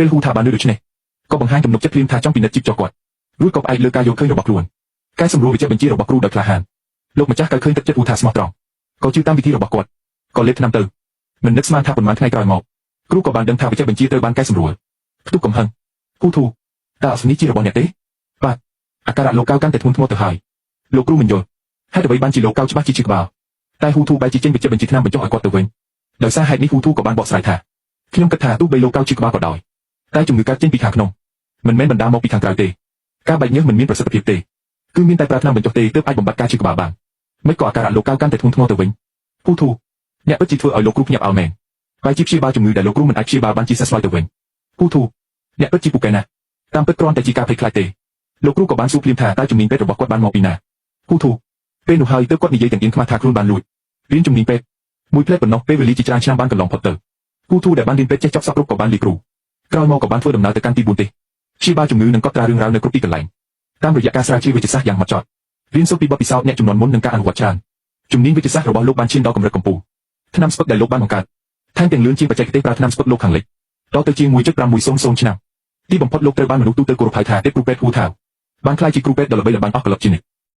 ពេលហ៊ូថាបានលើដូចនេះក៏បង្ហាញទំនុកចិត្តព្រាមថាចង់ពិនិត្យជីបចុះគាត់រួចក៏ផ្អែកលើការយល់ឃើញរបស់ខ្លួនកែសម្រួលវិជ្ជាបញ្ជារបស់គ្រូដោយក្លាហានលោកម្ចាស់ក៏ឃើញទឹកចិត្តហ៊ូថាស្មោះត្រង់ក៏ជឿតាមវិធីរបស់គាត់ក៏លេបថ្នាំទៅមិននឹកស្មានថាប៉ុន្មានថ្ងៃក្រោយមកគ្រូក៏បានដឹងថាវិជ្ជាបញ្ជាត្រូវបានកែសម្រួលផ្ទុកកំហឹងហ៊ូធូតើអសនីជារបស់អ្នកទេបាទអាការៈលោកកៅកាន់តែធ្ងន់ធ្ងរទៅហើយលោកគ្រូមិនយល់ហេតុអ្វីបានជាលោកកៅច្បាស់ជាក្បាលតែហ៊ូធូបែរជាចេញវិជ្ជាបញ្ជាថ្នាំបញ្ចុះឲ្យគាត់ទៅវិញដោយសារហេតុនេះហ៊ូធូក៏បានបកស្រាយថាខ្ញុំគិតថាទោះបីលោកកៅជាក្បាលក៏ដោយតែជំងឺកើតចេញពីខាងក្នុងមិនមែនបណ្ដាលមកពីខាងក្រៅទេការបែកញើសមិនមានប្រសិទ្ធភាពទេគឺមានតែប្រើថ្នាំបញ្ចុះទេទើបអាចបំបត្តិការជាក្បាលបានមិនក៏អាការៈលោកកៅកាន់តែធ្ងន់ធ្ងរទៅវិញហ៊ូធូអ្នកពិតជាធ្វើឲ្យលោកគ្រូភ្ញាក់ផ្អើលមែនបែរជាព្យាបាលជំងឺដែលលោកគ្រូមិនអាចព្យាបាលបានជាសះស្បើយទៅវិញហ៊ូធូអ្នកពិតជាពូកែណាស់តាមពិតគ្រាន់តែជាការភ័យខ្លាចទេលោកគ្រូក៏បានសួរភ្លាមថាតើជំនាញពេទ្យរបស់គាត់បានមកពីណាហ៊ូធូពេលនោះហើយទើបគាត់និយាយទាំងអៀនខ្មាស់ថាខ្លួនបានលួចរៀនជំនាញពេទ្យមួយផ្លែប៉ុណ្ណោះពេលវេលាជាច្រើនឆ្នាំបានកន្លងផុតទៅហ៊ូធូដែលបានរៀនពេទ្យចេះចប់សពគ្រប់ក៏បានលាគ្រូក្រោយមកក៏បានធ្វើដំណើរទៅកាន់ទី4ទេព្យាបាលជំងឺនិងកត់ត្រារឿងរ៉ាវនៅគ្រប់ទីកន្លែងតាមរយៈការស្រាវជ្រាវវិទ្យាសាស្ត្រយ៉ាងហ្មត់ចត់រៀនសូត្រពីបទពិសោធន៍អ្នកជំនាន់មុននិងការអនុវត្តច្រើនជំនាញវិទ្យាសាស្ត្ររបស់លោកបានឈានដល់កម្រិតកំពូលថ្នាំស្ពឹកដែលលោកបានបង្កើតថែមទាំងលឿនជាងបច្ចេកទេសប្រើថ្នាំស្ពឹកលោកខាងលិចដល់ទៅជាង 1.500 ឆ្នាំទីបំផុតលោកត្រូវបានមនុស្សទូទៅគោរពហៅថាទេពគ្រូពេទ្យហ៊ូថាវបានក្លាយជាគ្រូពេទ្យដ៏ល្បីល្បាញអស់កលឹបជានិច្ច